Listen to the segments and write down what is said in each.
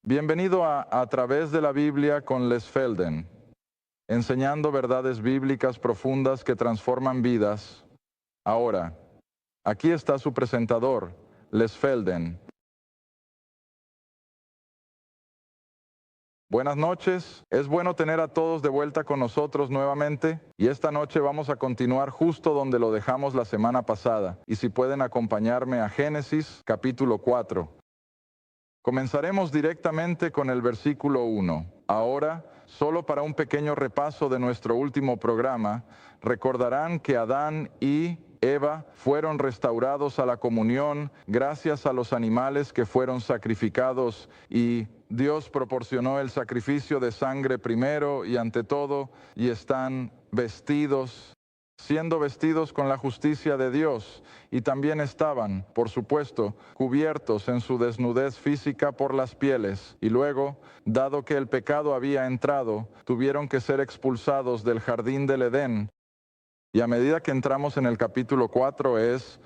Bienvenido a Través de la Biblia con Les Felden, enseñando verdades bíblicas profundas que transforman vidas. Ahora, aquí está su presentador, Les Felden. Buenas noches, es bueno tener a todos de vuelta con nosotros nuevamente y esta noche vamos a continuar justo donde lo dejamos la semana pasada. Y si pueden acompañarme a Génesis capítulo 4. Comenzaremos directamente con el versículo 1. Ahora, solo para un pequeño repaso de nuestro último programa, recordarán que Adán y Eva fueron restaurados a la comunión gracias a los animales que fueron sacrificados y Dios proporcionó el sacrificio de sangre primero y ante todo, y están siendo vestidos con la justicia de Dios, y también estaban, por supuesto, cubiertos en su desnudez física por las pieles, y luego, dado que el pecado había entrado, tuvieron que ser expulsados del jardín del Edén. Y a medida que entramos en el capítulo 4 es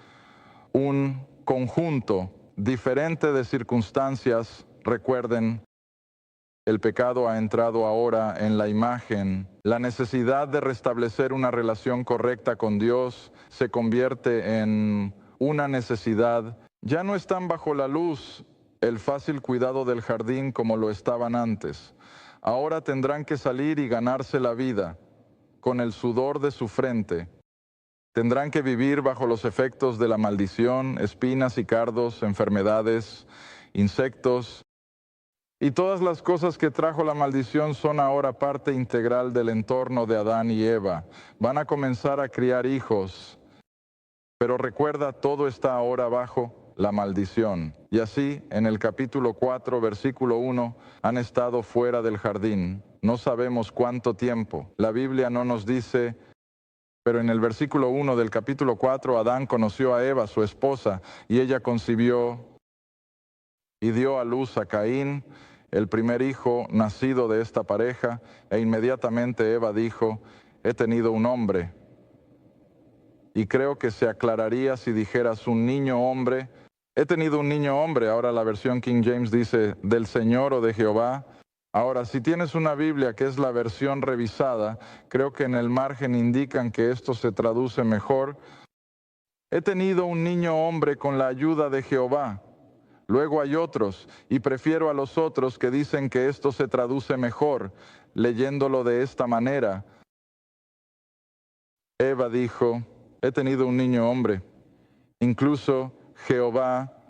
un conjunto diferente de circunstancias. Recuerden, el pecado ha entrado ahora en la imagen. La necesidad de restablecer una relación correcta con Dios se convierte en una necesidad. Ya no están bajo la luz el fácil cuidado del jardín como lo estaban antes. Ahora tendrán que salir y ganarse la vida con el sudor de su frente. Tendrán que vivir bajo los efectos de la maldición, espinas y cardos, enfermedades, insectos. Y todas las cosas que trajo la maldición son ahora parte integral del entorno de Adán y Eva. Van a comenzar a criar hijos, pero recuerda, todo está ahora bajo la maldición. Y así, en el capítulo 4, versículo 1, han estado fuera del jardín. No sabemos cuánto tiempo. La Biblia no nos dice, pero en el versículo 1 del capítulo 4, Adán conoció a Eva, su esposa, y ella concibió y dio a luz a Caín, el primer hijo nacido de esta pareja, e inmediatamente Eva dijo, he tenido un hombre. Y creo que se aclararía si dijeras un niño hombre. He tenido un niño hombre. Ahora la versión King James dice del Señor o de Jehová. Ahora, si tienes una Biblia que es la versión revisada, creo que en el margen indican que esto se traduce mejor. He tenido un niño hombre con la ayuda de Jehová. Luego hay otros, y prefiero a los otros que dicen que esto se traduce mejor, leyéndolo de esta manera. Eva dijo, he tenido un niño hombre. Incluso Jehová,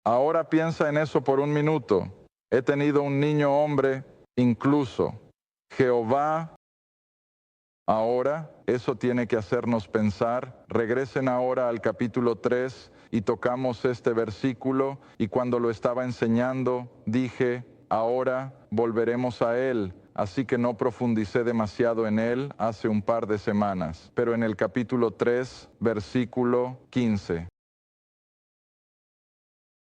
ahora piensa en eso por un minuto. He tenido un niño hombre, incluso Jehová. Ahora, eso tiene que hacernos pensar. Regresen ahora al capítulo 3 y tocamos este versículo, y cuando lo estaba enseñando, dije, ahora volveremos a él. Así que no profundicé demasiado en él hace un par de semanas. Pero en el capítulo 3, versículo 15.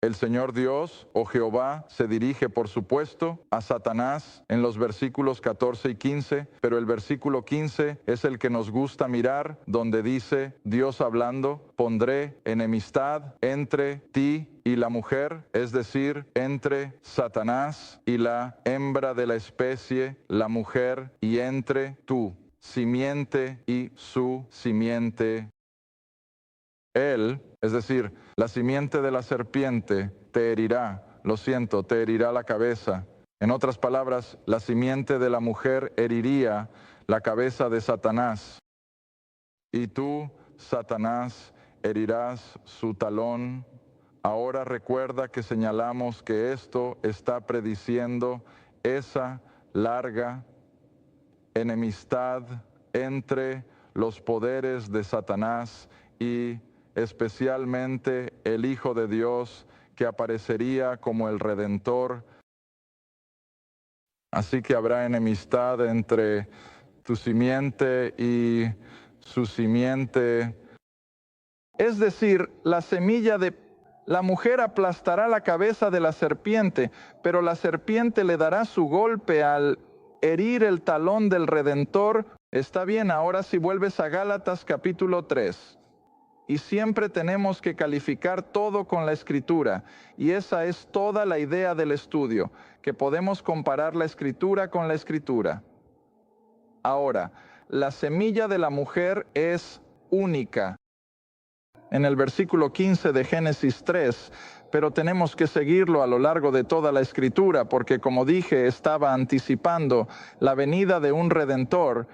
El Señor Dios, o Jehová, se dirige, por supuesto, a Satanás en los versículos 14 y 15, pero el versículo 15 es el que nos gusta mirar, donde dice, Dios hablando, pondré enemistad entre ti y la mujer, es decir, entre Satanás y la hembra de la especie, la mujer, y entre tu simiente y su simiente. Él, es decir, la simiente de la serpiente, te herirá, te herirá la cabeza. En otras palabras, la simiente de la mujer heriría la cabeza de Satanás. Y tú, Satanás, herirás su talón. Ahora recuerda que señalamos que esto está prediciendo esa larga enemistad entre los poderes de Satanás y especialmente el Hijo de Dios, que aparecería como el Redentor. Así que habrá enemistad entre tu simiente y su simiente. Es decir, la semilla de la mujer aplastará la cabeza de la serpiente, pero la serpiente le dará su golpe al herir el talón del Redentor. Está bien, ahora si vuelves a Gálatas capítulo 3. Y siempre tenemos que calificar todo con la Escritura. Y esa es toda la idea del estudio, que podemos comparar la Escritura con la Escritura. Ahora, la semilla de la mujer es única. En el versículo 15 de Génesis 3, pero tenemos que seguirlo a lo largo de toda la Escritura, porque como dije, estaba anticipando la venida de un Redentor.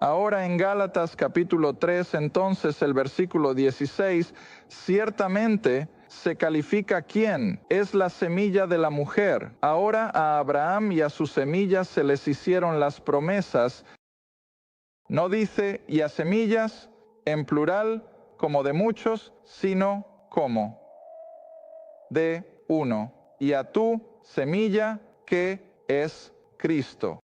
Ahora en Gálatas capítulo 3, entonces el versículo 16, ciertamente se califica quién es la semilla de la mujer. Ahora a Abraham y a sus semillas se les hicieron las promesas. No dice y a semillas en plural como de muchos, sino como de uno. Y a tu semilla que es Cristo.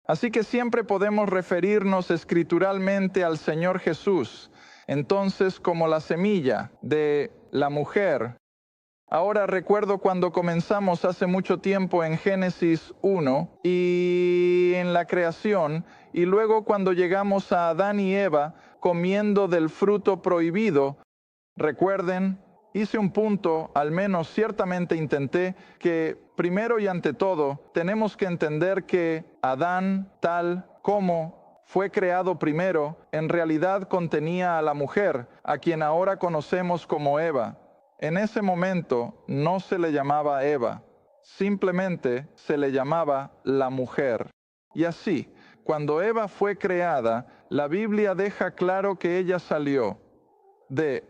Así que siempre podemos referirnos escrituralmente al Señor Jesús, entonces como la semilla de la mujer. Ahora recuerdo cuando comenzamos hace mucho tiempo en Génesis 1 y en la creación, y luego cuando llegamos a Adán y Eva comiendo del fruto prohibido. Recuerden, hice un punto, al menos ciertamente intenté, que primero y ante todo tenemos que entender que Adán, tal como fue creado primero, en realidad contenía a la mujer, a quien ahora conocemos como Eva. En ese momento no se le llamaba Eva, simplemente se le llamaba la mujer. Y así, cuando Eva fue creada, la Biblia deja claro que ella salió de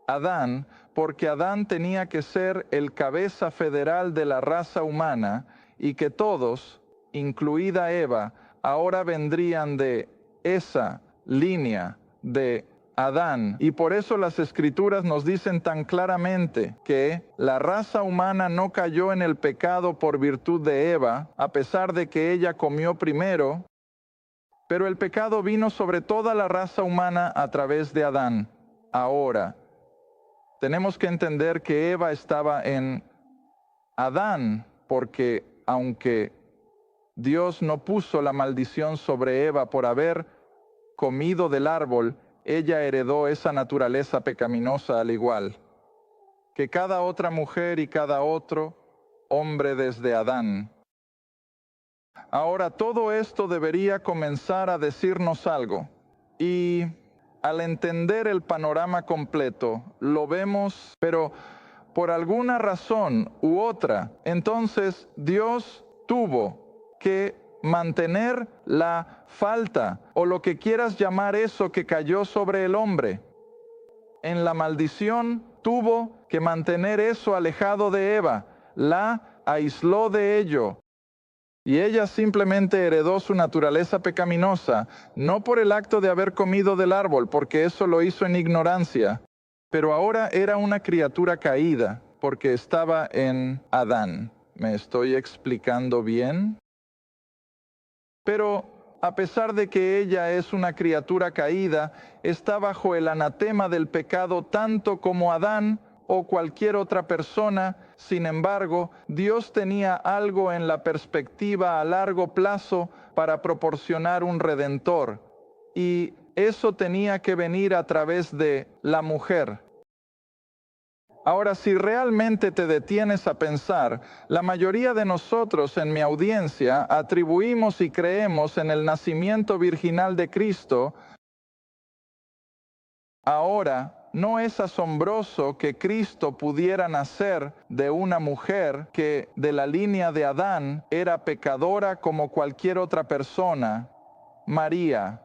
Adán, porque Adán tenía que ser el cabeza federal de la raza humana y que todos, incluida Eva, ahora vendrían de esa línea de Adán. Y por eso las Escrituras nos dicen tan claramente que la raza humana no cayó en el pecado por virtud de Eva, a pesar de que ella comió primero, pero el pecado vino sobre toda la raza humana a través de Adán. Ahora, tenemos que entender que Eva estaba en Adán, porque aunque Dios no puso la maldición sobre Eva por haber comido del árbol, ella heredó esa naturaleza pecaminosa al igual que cada otra mujer y cada otro hombre desde Adán. Ahora, todo esto debería comenzar a decirnos algo. Y al entender el panorama completo, lo vemos, pero por alguna razón u otra, entonces Dios tuvo que mantener la falta, o lo que quieras llamar eso que cayó sobre el hombre. En la maldición tuvo que mantener eso alejado de Eva, la aisló de ello. Y ella simplemente heredó su naturaleza pecaminosa, no por el acto de haber comido del árbol, porque eso lo hizo en ignorancia, pero ahora era una criatura caída, porque estaba en Adán. ¿Me estoy explicando bien? Pero a pesar de que ella es una criatura caída, está bajo el anatema del pecado tanto como Adán o cualquier otra persona. Sin embargo, Dios tenía algo en la perspectiva a largo plazo para proporcionar un redentor, y eso tenía que venir a través de la mujer. Ahora, si realmente te detienes a pensar, la mayoría de nosotros en mi audiencia atribuimos y creemos en el nacimiento virginal de Cristo. Ahora, ¿no es asombroso que Cristo pudiera nacer de una mujer que de la línea de Adán era pecadora como cualquier otra persona? María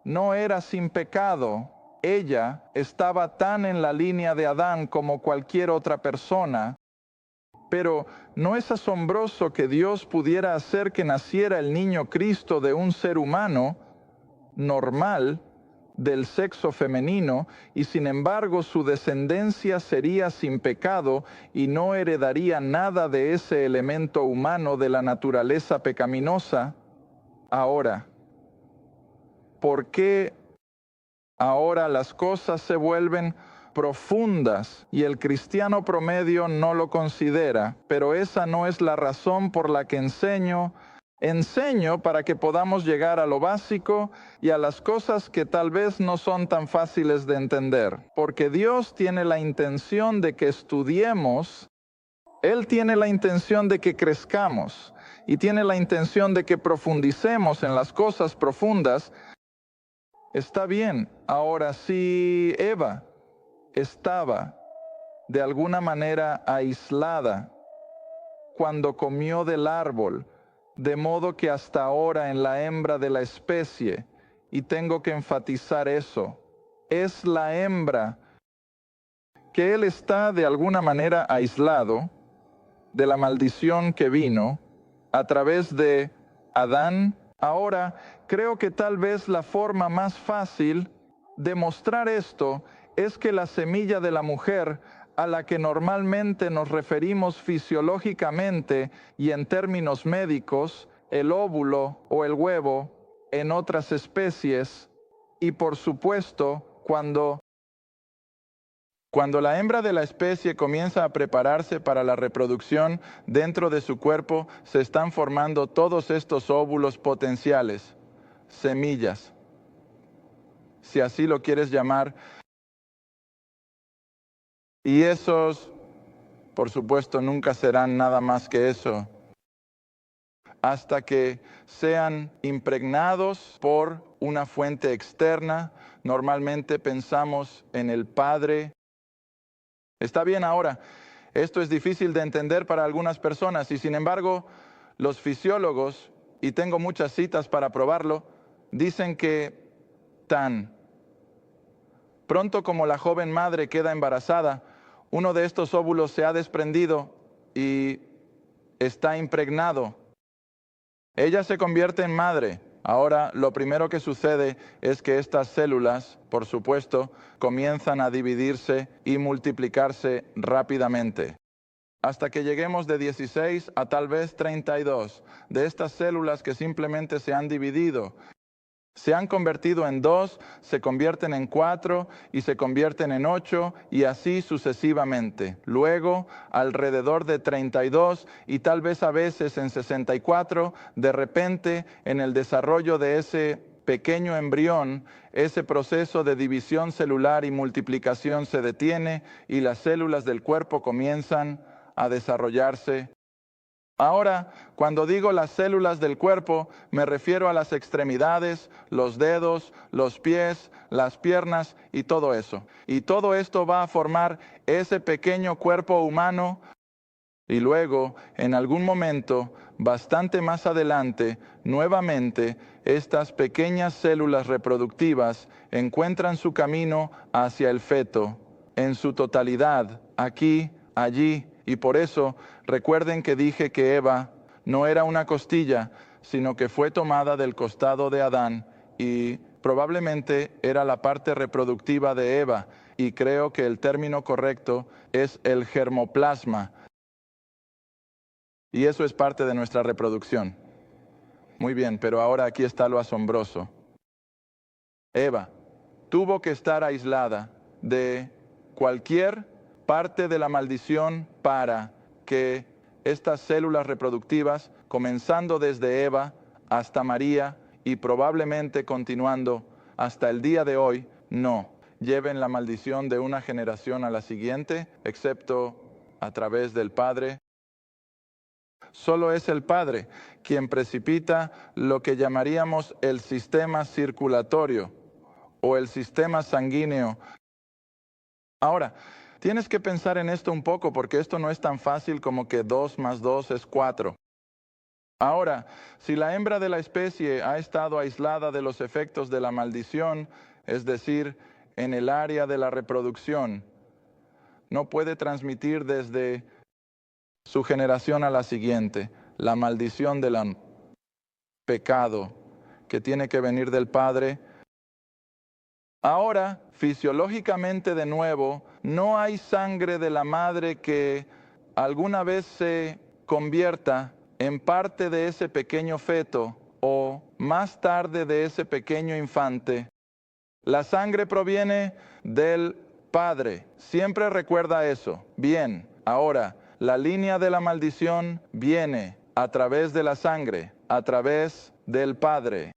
no era sin pecado. Ella estaba tan en la línea de Adán como cualquier otra persona. Pero ¿no es asombroso que Dios pudiera hacer que naciera el niño Cristo de un ser humano normal, del sexo femenino, y sin embargo su descendencia sería sin pecado y no heredaría nada de ese elemento humano de la naturaleza pecaminosa? Ahora, ¿por qué ahora las cosas se vuelven profundas y el cristiano promedio no lo considera? Pero esa no es la razón por la que enseño Enseño para que podamos llegar a lo básico y a las cosas que tal vez no son tan fáciles de entender, porque Dios tiene la intención de que estudiemos, Él tiene la intención de que crezcamos y tiene la intención de que profundicemos en las cosas profundas. Está bien. Ahora, si Eva estaba de alguna manera aislada cuando comió del árbol, de modo que hasta ahora en la hembra de la especie, y tengo que enfatizar eso, es la hembra que él está de alguna manera aislado de la maldición que vino a través de Adán. Ahora, creo que tal vez la forma más fácil de mostrar esto es que la semilla de la mujer, a la que normalmente nos referimos fisiológicamente y en términos médicos, el óvulo o el huevo en otras especies, y por supuesto, cuando la hembra de la especie comienza a prepararse para la reproducción, dentro de su cuerpo se están formando todos estos óvulos potenciales, semillas, si así lo quieres llamar. Y esos, por supuesto, nunca serán nada más que eso, hasta que sean impregnados por una fuente externa. Normalmente pensamos en el padre. Está bien ahora, esto es difícil de entender para algunas personas y sin embargo los fisiólogos, y tengo muchas citas para probarlo, dicen que tan pronto como la joven madre queda embarazada, uno de estos óvulos se ha desprendido y está impregnado. Ella se convierte en madre. Ahora, lo primero que sucede es que estas células, por supuesto, comienzan a dividirse y multiplicarse rápidamente, hasta que lleguemos de 16 a tal vez 32 de estas células que simplemente se han dividido. Se han convertido en 2, se convierten en 4 y se convierten en 8 y así sucesivamente. Luego, alrededor de 32 y tal vez a veces en 64, de repente en el desarrollo de ese pequeño embrión, ese proceso de división celular y multiplicación se detiene y las células del cuerpo comienzan a desarrollarse. Ahora, cuando digo las células del cuerpo, me refiero a las extremidades, los dedos, los pies, las piernas y todo eso. Y todo esto va a formar ese pequeño cuerpo humano y luego, en algún momento, bastante más adelante, nuevamente, estas pequeñas células reproductivas encuentran su camino hacia el feto, en su totalidad, aquí, allí, y por eso recuerden que dije que Eva no era una costilla, sino que fue tomada del costado de Adán y probablemente era la parte reproductiva de Eva, y creo que el término correcto es el germoplasma. Y eso es parte de nuestra reproducción. Muy bien, pero ahora aquí está lo asombroso. Eva tuvo que estar aislada de cualquier parte de la maldición para que estas células reproductivas, comenzando desde Eva hasta María y probablemente continuando hasta el día de hoy, no lleven la maldición de una generación a la siguiente, excepto a través del Padre. Solo es el Padre quien precipita lo que llamaríamos el sistema circulatorio o el sistema sanguíneo. Ahora, tienes que pensar en esto un poco porque esto no es tan fácil como que 2 más 2 es 4. Ahora, si la hembra de la especie ha estado aislada de los efectos de la maldición, es decir, en el área de la reproducción, no puede transmitir desde su generación a la siguiente la maldición del pecado que tiene que venir del Padre. Ahora, fisiológicamente de nuevo, no hay sangre de la madre que alguna vez se convierta en parte de ese pequeño feto o más tarde de ese pequeño infante. La sangre proviene del Padre. Siempre recuerda eso. Bien, ahora, la línea de la maldición viene a través de la sangre. a través del Padre.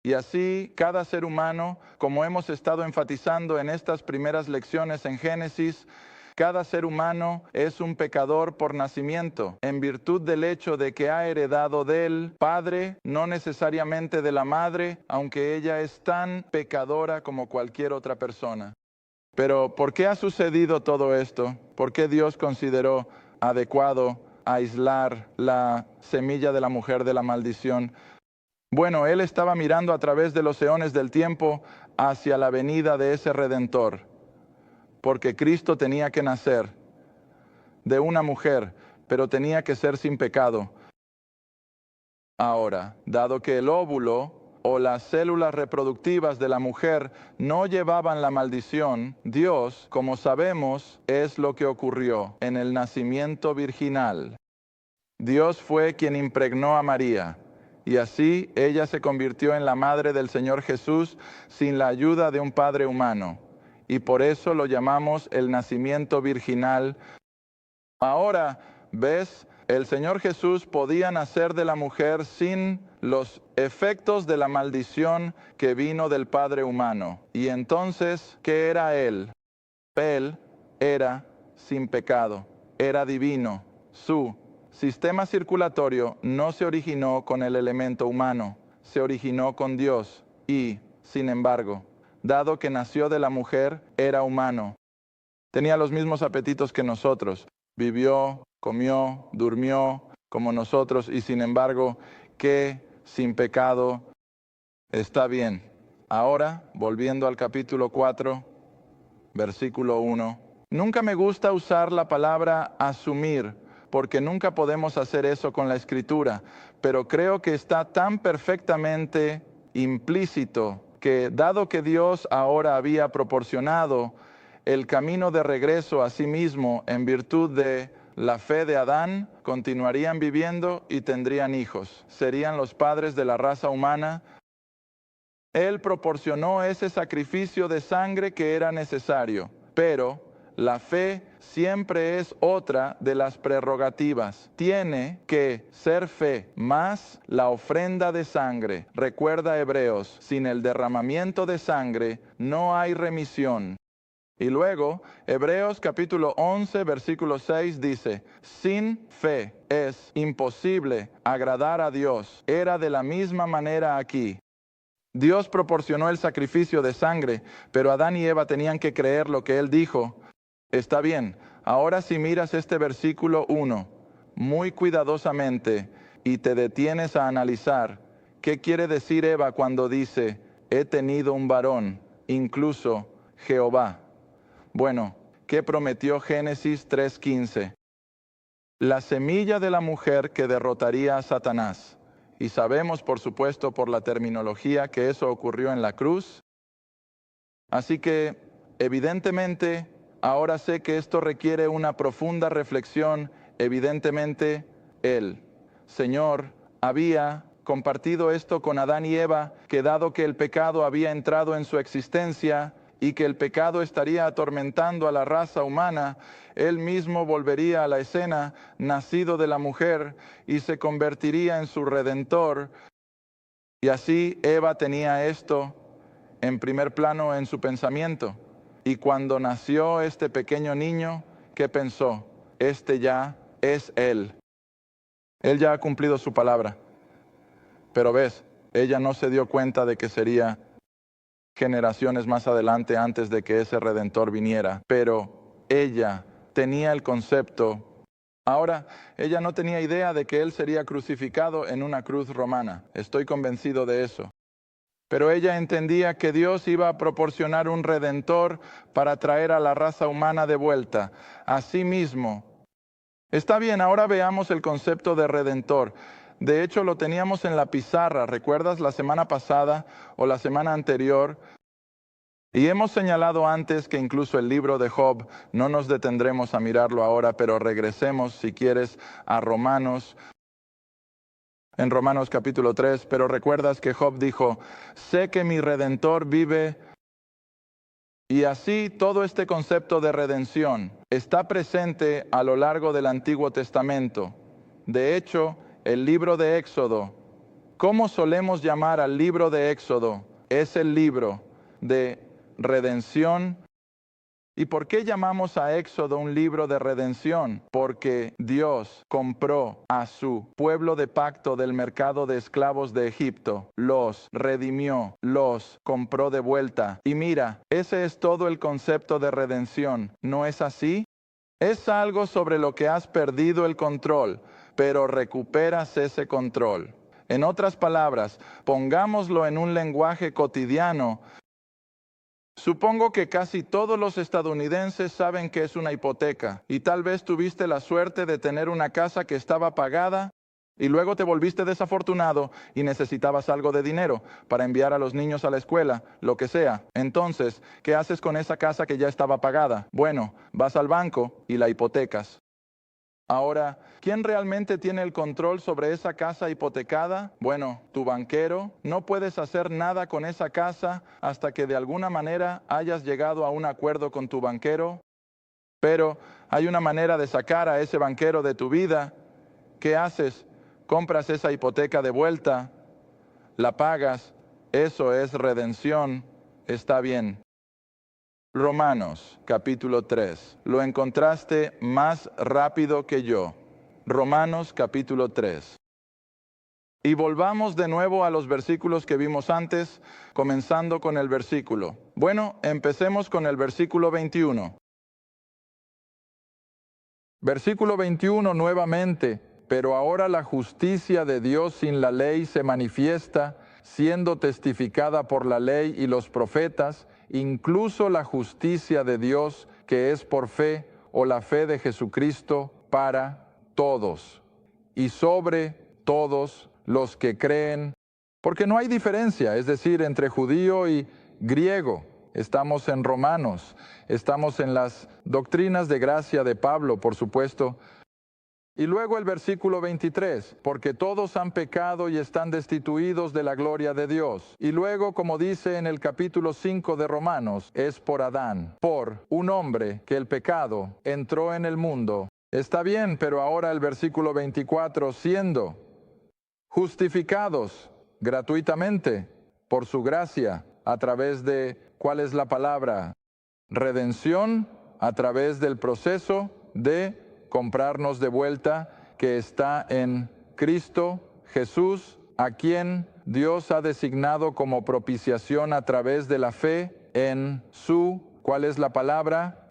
Y así cada ser humano, como hemos estado enfatizando en estas primeras lecciones en Génesis, cada ser humano es un pecador por nacimiento, en virtud del hecho de que ha heredado del Padre, no necesariamente de la madre, aunque ella es tan pecadora como cualquier otra persona. Pero ¿por qué ha sucedido todo esto? ¿Por qué Dios consideró adecuado aislar la semilla de la mujer de la maldición? Bueno, Él estaba mirando a través de los eones del tiempo hacia la venida de ese Redentor, porque Cristo tenía que nacer de una mujer, pero tenía que ser sin pecado. Ahora, dado que el óvulo o las células reproductivas de la mujer no llevaban la maldición, Dios, como sabemos, es lo que ocurrió en el nacimiento virginal. Dios fue quien impregnó a María, y así ella se convirtió en la madre del Señor Jesús sin la ayuda de un padre humano, y por eso lo llamamos el nacimiento virginal. Ahora, ¿ves? El Señor Jesús podía nacer de la mujer sin los efectos de la maldición que vino del Padre humano. Y entonces, ¿qué era Él? Él era sin pecado, era divino. Su sistema circulatorio no se originó con el elemento humano, se originó con Dios. Y, sin embargo, dado que nació de la mujer, era humano. Tenía los mismos apetitos que nosotros. Vivió, comió, durmió como nosotros y sin embargo, que sin pecado está bien. Ahora, volviendo al capítulo 4, versículo 1. Nunca me gusta usar la palabra asumir, porque nunca podemos hacer eso con la Escritura, pero creo que está tan perfectamente implícito que, dado que Dios ahora había proporcionado el camino de regreso a sí mismo en virtud de la fe de Adán, continuarían viviendo y tendrían hijos. Serían los padres de la raza humana. Él proporcionó ese sacrificio de sangre que era necesario, pero la fe siempre es otra de las prerrogativas. Tiene que ser fe más la ofrenda de sangre. Recuerda Hebreos, sin el derramamiento de sangre no hay remisión. Y luego, Hebreos capítulo 11, versículo 6 dice, sin fe es imposible agradar a Dios. Era de la misma manera aquí. Dios proporcionó el sacrificio de sangre, pero Adán y Eva tenían que creer lo que Él dijo. Está bien, ahora si miras este versículo 1 muy cuidadosamente y te detienes a analizar, ¿qué quiere decir Eva cuando dice, he tenido un varón, incluso Jehová? Bueno, ¿qué prometió Génesis 3:15? La semilla de la mujer que derrotaría a Satanás. Y sabemos, por supuesto, por la terminología, que eso ocurrió en la cruz. Así que, evidentemente, ahora sé que esto requiere una profunda reflexión. Evidentemente, el Señor había compartido esto con Adán y Eva, que dado que el pecado había entrado en su existencia, y que el pecado estaría atormentando a la raza humana, Él mismo volvería a la escena, nacido de la mujer, y se convertiría en su redentor. Y así Eva tenía esto en primer plano en su pensamiento. Y cuando nació este pequeño niño, ¿qué pensó? Este ya es Él. Él ya ha cumplido su palabra. Pero ves, ella no se dio cuenta de que sería generaciones más adelante antes de que ese Redentor viniera, pero ella tenía el concepto. Ahora, ella no tenía idea de que Él sería crucificado en una cruz romana, estoy convencido de eso. Pero ella entendía que Dios iba a proporcionar un Redentor para traer a la raza humana de vuelta a sí mismo. Está bien, ahora veamos el concepto de Redentor. De hecho, lo teníamos en la pizarra, ¿recuerdas la semana pasada o la semana anterior? Y hemos señalado antes que incluso el libro de Job, no nos detendremos a mirarlo ahora, pero regresemos, si quieres, a Romanos, en Romanos capítulo 3, pero recuerdas que Job dijo, sé que mi Redentor vive. Y así todo este concepto de redención está presente a lo largo del Antiguo Testamento. De hecho, el libro de Éxodo ¿Cómo solemos llamar al libro de Éxodo? Es el libro de redención. ¿Y por qué llamamos a Éxodo un libro de redención? Porque Dios compró a su pueblo de pacto del mercado de esclavos de Egipto, los redimió, los compró de vuelta. Y mira, ese es todo el concepto de redención, ¿no es así? Es algo sobre lo que has perdido el control, pero recuperas ese control. En otras palabras, pongámoslo en un lenguaje cotidiano. Supongo que casi todos los estadounidenses saben qué es una hipoteca, y tal vez tuviste la suerte de tener una casa que estaba pagada y luego te volviste desafortunado y necesitabas algo de dinero para enviar a los niños a la escuela, lo que sea. Entonces, ¿qué haces con esa casa que ya estaba pagada? Bueno, vas al banco y la hipotecas. Ahora, ¿quién realmente tiene el control sobre esa casa hipotecada? Bueno, tu banquero. No puedes hacer nada con esa casa hasta que de alguna manera hayas llegado a un acuerdo con tu banquero. Pero hay una manera de sacar a ese banquero de tu vida. ¿Qué haces? Compras esa hipoteca de vuelta, la pagas. Eso es redención. Está bien. Romanos, capítulo 3. Lo encontraste más rápido que yo. Romanos, capítulo 3. Y volvamos de nuevo a los versículos que vimos antes, comenzando con el versículo. Bueno, empecemos con el versículo 21. Versículo 21 nuevamente. Pero ahora la justicia de Dios sin la ley se manifiesta, siendo testificada por la ley y los profetas, incluso la justicia de Dios que es por fe o la fe de Jesucristo para todos y sobre todos los que creen, porque no hay diferencia, es decir, entre judío y griego. Estamos en Romanos, estamos en las doctrinas de gracia de Pablo, por supuesto. Y luego el versículo 23, porque todos han pecado y están destituidos de la gloria de Dios. Y luego, como dice en el capítulo 5 de Romanos, es por Adán, por un hombre que el pecado entró en el mundo. Está bien, pero ahora el versículo 24, siendo justificados gratuitamente por su gracia, a través de, ¿cuál es la palabra? Redención, a través del proceso de comprarnos de vuelta, que está en Cristo Jesús, a quien Dios ha designado como propiciación a través de la fe en su, ¿cuál es la palabra?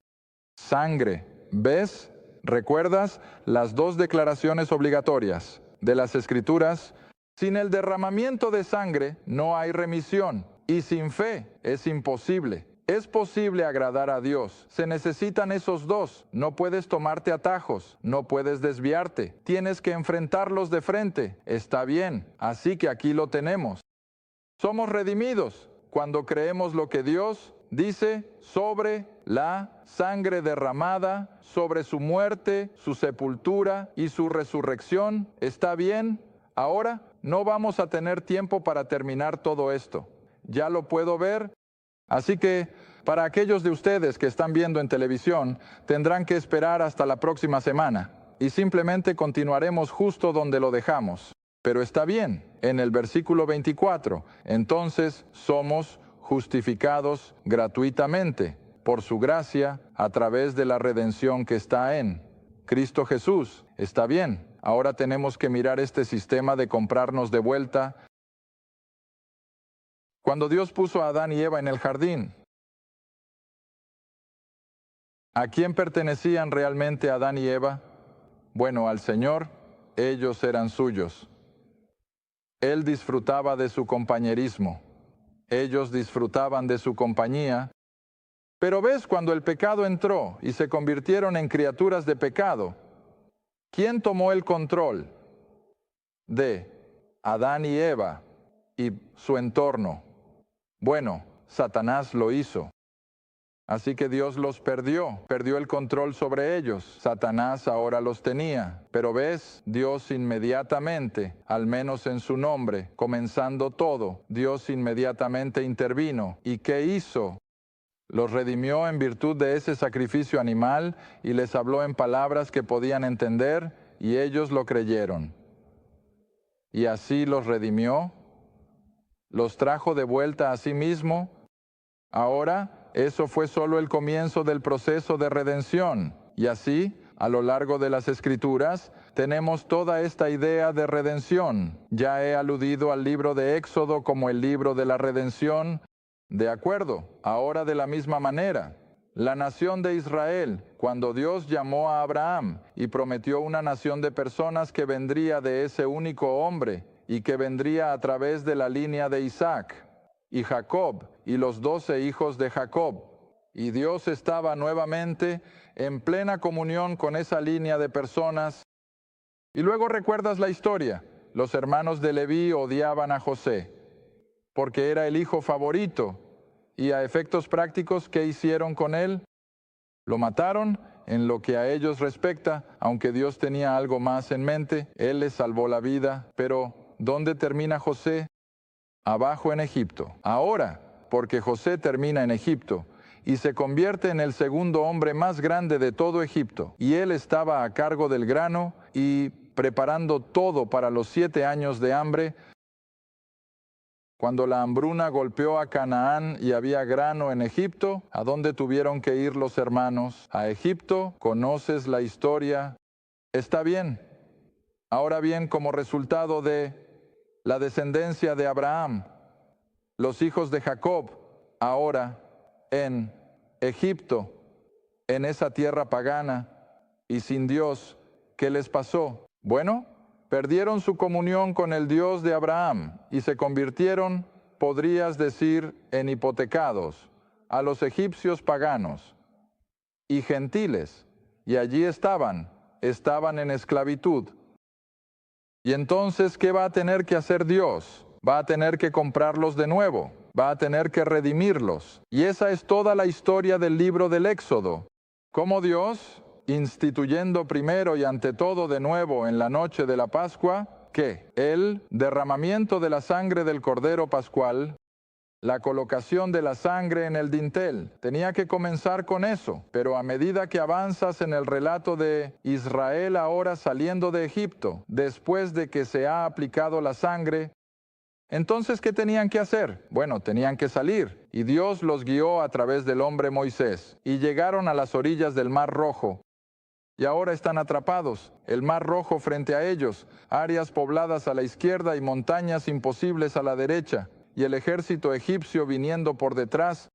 Sangre. ¿Ves? ¿Recuerdas las dos declaraciones obligatorias de las Escrituras? Sin el derramamiento de sangre no hay remisión, y sin fe es imposible. Es posible agradar a Dios. Se necesitan esos dos. No puedes tomarte atajos, no puedes desviarte. Tienes que enfrentarlos de frente. Está bien, así que aquí lo tenemos. Somos redimidos cuando creemos lo que Dios dice sobre la sangre derramada, sobre su muerte, su sepultura y su resurrección. ¿Está bien? Ahora no vamos a tener tiempo para terminar todo esto. Ya lo puedo ver. Así que, para aquellos de ustedes que están viendo en televisión, tendrán que esperar hasta la próxima semana y simplemente continuaremos justo donde lo dejamos. Pero está bien, en el versículo 24, entonces somos justificados gratuitamente por su gracia a través de la redención que está en Cristo Jesús. Está bien, ahora tenemos que mirar este sistema de comprarnos de vuelta. Cuando Dios puso a Adán y Eva en el jardín, ¿a quién pertenecían realmente Adán y Eva? Bueno, al Señor. Ellos eran suyos. Él disfrutaba de su compañerismo. Ellos disfrutaban de su compañía. Pero ves, cuando el pecado entró y se convirtieron en criaturas de pecado, ¿quién tomó el control de Adán y Eva y su entorno? Bueno, Satanás lo hizo. Así que Dios los perdió el control sobre ellos. Satanás ahora los tenía. Pero ves, Dios inmediatamente, al menos en su nombre, comenzando todo, Dios inmediatamente intervino. ¿Y qué hizo? Los redimió en virtud de ese sacrificio animal y les habló en palabras que podían entender y ellos lo creyeron. y así los redimió, los trajo de vuelta a sí mismo. Ahora, eso fue solo el comienzo del proceso de redención, y así, a lo largo de las Escrituras, tenemos toda esta idea de redención. Ya he aludido al libro de Éxodo como el libro de la redención. De acuerdo, ahora de la misma manera, la nación de Israel, cuando Dios llamó a Abraham y prometió una nación de personas que vendría de ese único hombre y que vendría a través de la línea de Isaac y Jacob y los 12 hijos de Jacob. Y Dios estaba nuevamente en plena comunión con esa línea de personas. Y luego recuerdas la historia. Los hermanos de Leví odiaban a José porque era el hijo favorito. Y a efectos prácticos, ¿qué hicieron con él? Lo mataron. En lo que a ellos respecta, aunque Dios tenía algo más en mente, Él les salvó la vida. Pero, ¿dónde termina José? Abajo en Egipto. Ahora, porque José termina en Egipto y se convierte en el segundo hombre más grande de todo Egipto, y él estaba a cargo del grano y preparando todo para los 7 años de hambre. Cuando la hambruna golpeó a Canaán y había grano en Egipto, ¿a dónde tuvieron que ir los hermanos? A Egipto. ¿Conoces la historia? Está bien. Ahora bien, como resultado de la descendencia de Abraham, los hijos de Jacob, ahora en Egipto, en esa tierra pagana y sin Dios, ¿qué les pasó? Bueno, perdieron su comunión con el Dios de Abraham y se convirtieron, podrías decir, en hipotecados a los egipcios paganos y gentiles, y allí estaban en esclavitud. Y entonces, ¿qué va a tener que hacer Dios? Va a tener que comprarlos de nuevo, va a tener que redimirlos. Y esa es toda la historia del libro del Éxodo. Cómo Dios, instituyendo primero y ante todo de nuevo en la noche de la Pascua, ¿qué? El derramamiento de la sangre del Cordero Pascual, la colocación de la sangre en el dintel. Tenía que comenzar con eso, pero a medida que avanzas en el relato de Israel ahora saliendo de Egipto, después de que se ha aplicado la sangre, entonces, ¿qué tenían que hacer? Bueno, tenían que salir, y Dios los guió a través del hombre Moisés, y llegaron a las orillas del Mar Rojo, y ahora están atrapados, el Mar Rojo frente a ellos, áreas pobladas a la izquierda y montañas imposibles a la derecha, y el ejército egipcio viniendo por detrás.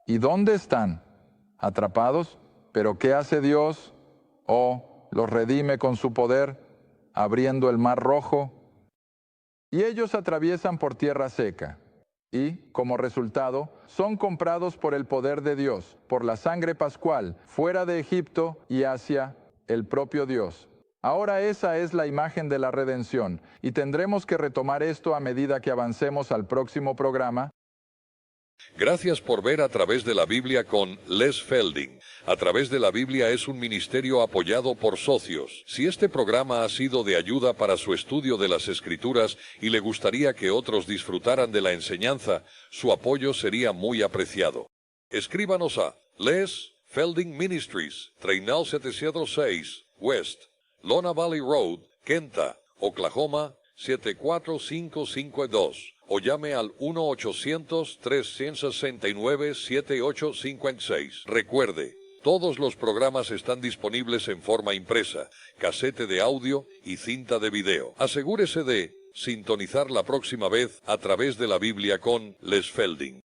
¿Y dónde están? Atrapados. ¿Pero qué hace Dios? Oh, los redime con su poder, abriendo el Mar Rojo. Y ellos atraviesan por tierra seca. Y, como resultado, son comprados por el poder de Dios, por la sangre pascual, fuera de Egipto y hacia el propio Dios. Ahora esa es la imagen de la redención, y tendremos que retomar esto a medida que avancemos al próximo programa. Gracias por ver A Través de la Biblia con Les Felding. A Través de la Biblia es un ministerio apoyado por socios. Si este programa ha sido de ayuda para su estudio de las Escrituras y le gustaría que otros disfrutaran de la enseñanza, su apoyo sería muy apreciado. Escríbanos a Les Felding Ministries, 3706 West Lona Valley Road, Kenta, Oklahoma, 74552. O llame al 1-800-369-7856. Recuerde, todos los programas están disponibles en forma impresa, casete de audio y cinta de video. Asegúrese de sintonizar la próxima vez A Través de la Biblia con Les Felding.